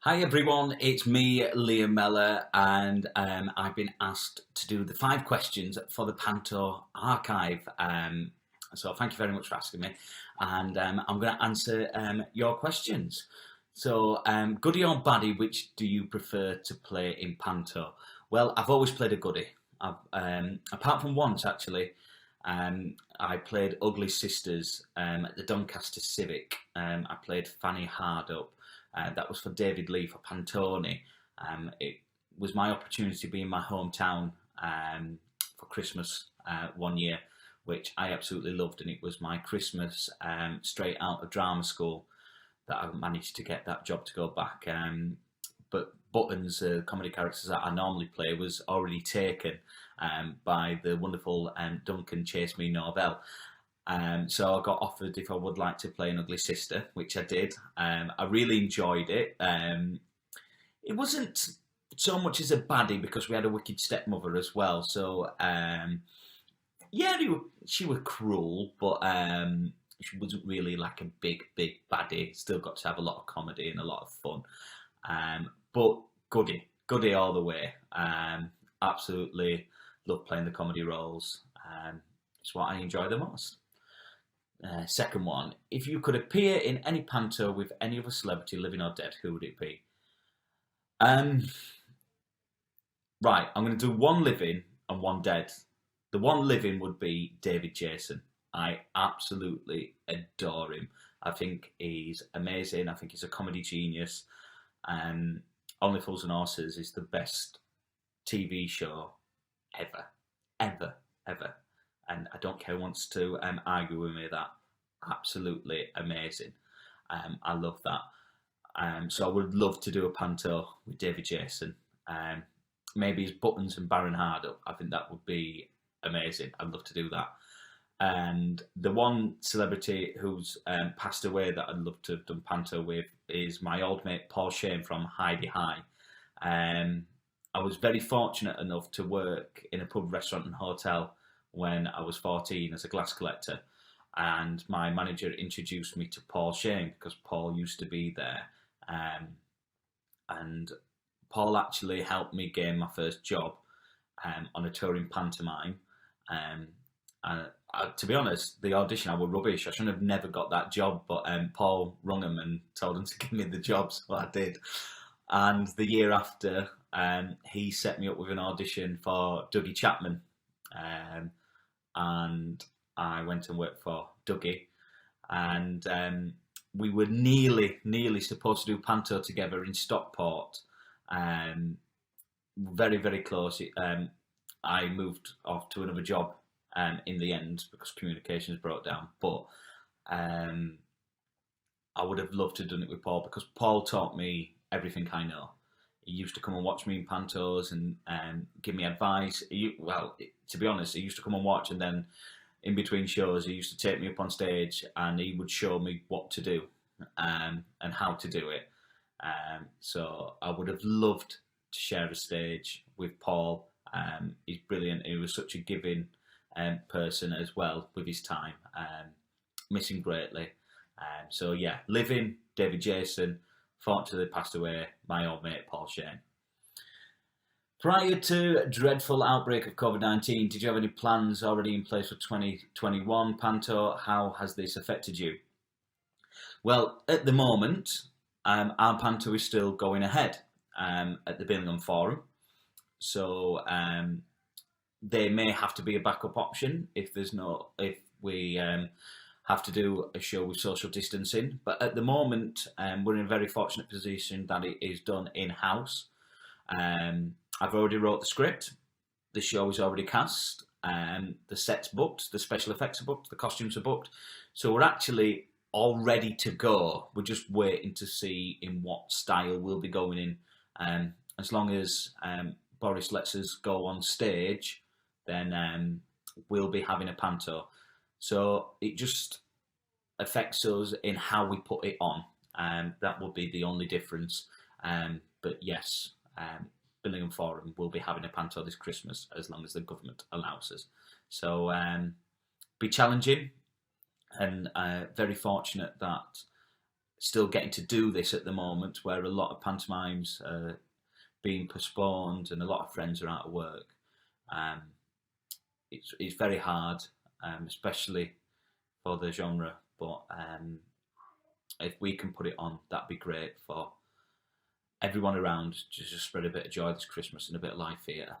Hi everyone, it's me, Liam Mellor, and I've been asked to do the 5 questions for the Panto archive. So thank you very much for asking me, and I'm going to answer your questions. So, goodie or baddie, which do you prefer to play in Panto? Well, I've always played a goodie. Apart from once actually, I played Ugly Sisters at the Doncaster Civic. I played Fanny Hardup. That was for David Lee for Pantone. It was my opportunity to be in my hometown for Christmas one year, which I absolutely loved, and it was my Christmas straight out of drama school that I managed to get that job to go back. But Buttons, comedy characters that I normally play, was already taken by the wonderful Duncan Chase Me Norvell. So I got offered if I would like to play an Ugly Sister, which I did. I really enjoyed it. It wasn't so much as a baddie because we had a wicked stepmother as well. So yeah, she was cruel, but she wasn't really like a big baddie. Still got to have a lot of comedy and a lot of fun. But goodie all the way. Absolutely love playing the comedy roles. It's what I enjoy the most. Second one, if you could appear in any panto with any other celebrity, living or dead, who would it be? Um, right, I'm going to do one living and one dead. The one living would be David Jason. I absolutely adore him. I think he's amazing. I think he's a comedy genius. Only Fools and Horses is the best TV show ever, ever. And I don't care who wants to argue with me that absolutely amazing. I love that. So I would love to do a panto with David Jason. Maybe his Buttons and Baron Hardup. I think that would be amazing. I'd love to do that. And the one celebrity who's passed away that I'd love to have done panto with is my old mate Paul Shane from Heidi High. I was very fortunate enough to work in a pub, restaurant and hotel when I was 14 as a glass collector, and my manager introduced me to Paul Shane because Paul used to be there, and Paul actually helped me gain my first job on a touring pantomime. And to be honest, the audition, I was rubbish. I shouldn't have never got that job, but Paul rung him and told him to give me the job, so I did. And the year after, he set me up with an audition for Dougie Chapman. And I went and worked for Dougie, and we were nearly supposed to do panto together in Stockport. Very close. I moved off to another job in the end because communications broke down. But I would have loved to have done it with Paul because Paul taught me everything I know. He used to come and watch me in pantos and give me advice. To be honest, he used to come and watch, and then in between shows, he used to take me up on stage and he would show me what to do and how to do it. So I would have loved to share a stage with Paul. He's brilliant. He was such a giving person as well with his time. Miss him greatly. So yeah, living David Jason. Fortunately passed away, my old mate Paul Shane. Prior to dreadful outbreak of COVID-19, did you have any plans already in place for 2021 Panto? How has this affected you? Well, at the moment, our Panto is still going ahead at the Birmingham Forum. So there may have to be a backup option if we have to do a show with social distancing. But at the moment, we're in a very fortunate position that it is done in-house. I've already wrote the script. The show is already cast. The set's booked. The special effects are booked. The costumes are booked. So we're actually all ready to go. We're just waiting to see in what style we'll be going in. As long as Boris lets us go on stage, then we'll be having a panto. So it just affects us in how we put it on. That will be the only difference. But yes, Birmingham Forum will be having a panto this Christmas as long as the government allows us. So be challenging, and very fortunate that still getting to do this at the moment, where a lot of pantomimes are being postponed and a lot of friends are out of work. Um, it's very hard, especially for the genre. But if we can put it on, that'd be great for everyone around to just spread a bit of joy this Christmas and a bit of live theatre.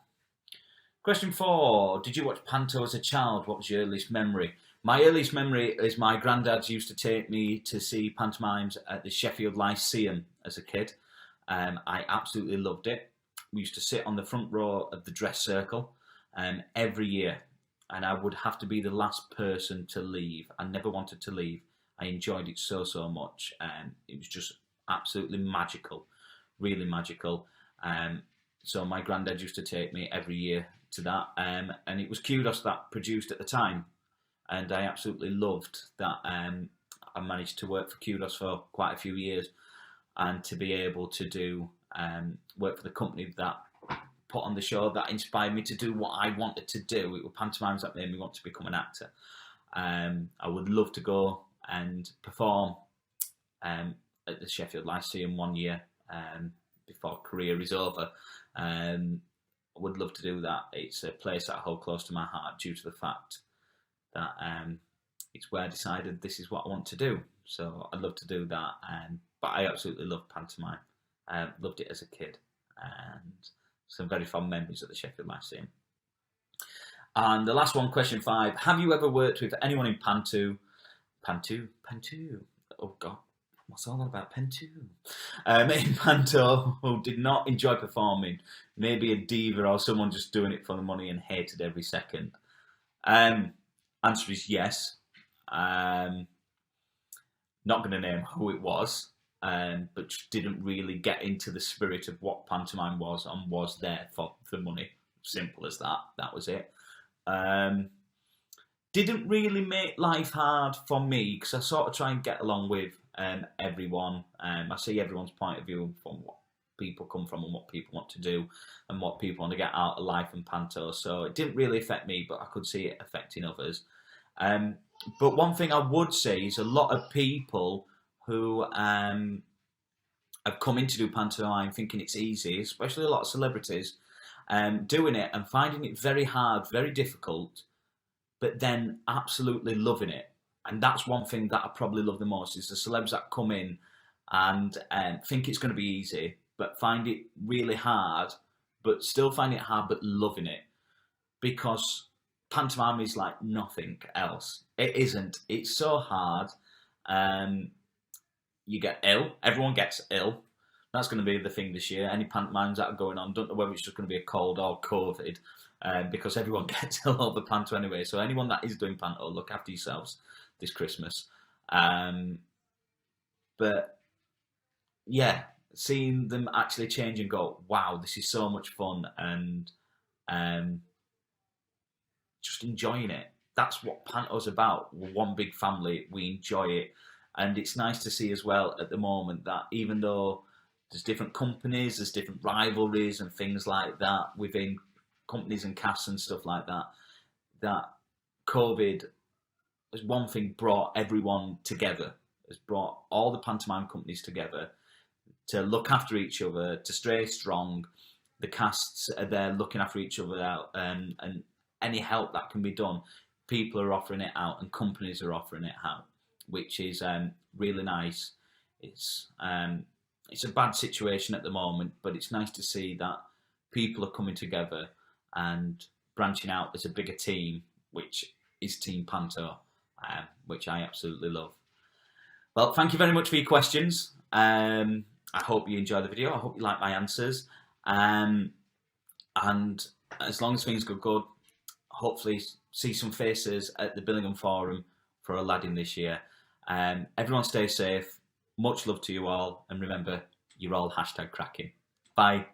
Question 4. Did you watch Panto as a child? What was your earliest memory? My earliest memory is my granddad used to take me to see pantomimes at the Sheffield Lyceum as a kid. I absolutely loved it. We used to sit on the front row of the dress circle every year, and I would have to be the last person to leave. I never wanted to leave. I enjoyed it so much. It was just absolutely magical, really magical. So my granddad used to take me every year to that, and it was Kudos that produced at the time, and I absolutely loved that. I managed to work for Kudos for quite a few years, and to be able to do work for the company that put on the show that inspired me to do what I wanted to do. It were pantomimes that made me want to become an actor. I would love to go and perform at the Sheffield Lyceum one year before career is over. I would love to do that. It's a place that I hold close to my heart due to the fact that it's where I decided this is what I want to do. So I'd love to do that. But I absolutely love pantomime. Loved it as a kid, and some very fond memories at the Sheffield Lyceum. And the last one, question 5. Have you ever worked with anyone in Panto? Oh God, what's all that about Panto? In Panto who did not enjoy performing? Maybe a diva or someone just doing it for the money and hated every second. Answer is yes. Not going to name who it was. But just didn't really get into the spirit of what pantomime was and was there for the money. Simple as that. That was it. Didn't really make life hard for me because I sort of try and get along with everyone. I see everyone's point of view from what people come from and what people want to do and what people want to get out of life and Panto. So it didn't really affect me, but I could see it affecting others. But one thing I would say is a lot of people who have come in to do pantomime thinking it's easy, especially a lot of celebrities, doing it and finding it very hard, very difficult, but then absolutely loving it. And that's one thing that I probably love the most, is the celebs that come in and think it's going to be easy, but find it really hard, but still find it hard, but loving it. Because pantomime is like nothing else. It isn't. It's so hard. You get ill. Everyone gets ill. That's going to be the thing this year. Any pantomimes that are going on, don't know whether it's just going to be a cold or COVID, because everyone gets ill over Panto anyway. So anyone that is doing Panto, look after yourselves this Christmas. But yeah, seeing them actually change and go, wow, this is so much fun, and just enjoying it. That's what Panto's about. We're one big family. We enjoy it. And it's nice to see as well at the moment that even though there's different companies, there's different rivalries and things like that within companies and casts and stuff like that, that COVID, as one thing, brought everyone together, has brought all the pantomime companies together to look after each other, to stay strong. The casts are there looking after each other out, and any help that can be done, people are offering it out and companies are offering it out, which is really nice. It's a bad situation at the moment, but it's nice to see that people are coming together and branching out as a bigger team, which is Team Panto, which I absolutely love. Well, thank you very much for your questions. I hope you enjoyed the video. I hope you like my answers. And as long as things go good, hopefully see some faces at the Billingham Forum for Aladdin this year. Everyone stay safe. Much love to you all. And remember, you're all #cracking. Bye.